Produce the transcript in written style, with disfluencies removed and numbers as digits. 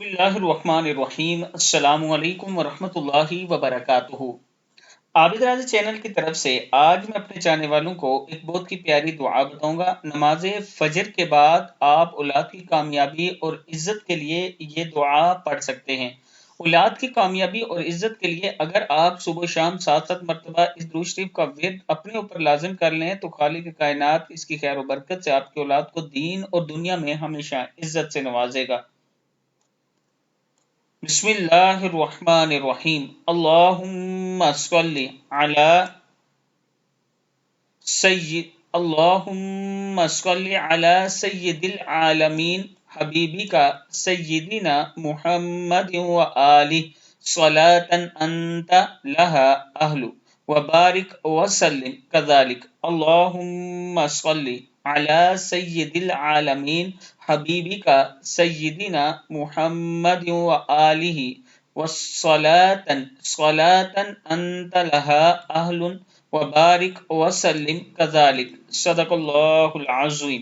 بسم اللہ الرحمن الرحیم۔ السلام علیکم ورحمۃ اللہ وبرکاتہ۔ عابد راضی چینل کی طرف سے آج میں اپنے چاہنے والوں کو ایک بہت کی پیاری دعا بتاؤں گا۔ نماز فجر کے بعد آپ اولاد کی کامیابی اور عزت کے لیے یہ دعا پڑھ سکتے ہیں۔ اولاد کی کامیابی اور عزت کے لیے اگر آپ صبح و شام 7 مرتبہ اس درود شریف کا ورد اپنے اوپر لازم کر لیں تو خالق کائنات اس کی خیر و برکت سے آپ کی اولاد کو دین اور دنیا میں ہمیشہ عزت سے نوازے گا۔ بسم اللہ الرحمن الرحیم۔ اللہم صلی علی سید اللہم صلی علی سید العالمین حبیبی کا سیدنا محمد و آلہ صلاۃ انت لہا اہل وبارک وسلم کذالک اللہم صلی علی سید العالمین حبیبی کا سیدنا محمد و آلہ صلاۃ انت لہا اہل وبارک وسلم کذالک۔ صدق اللہ العظیم۔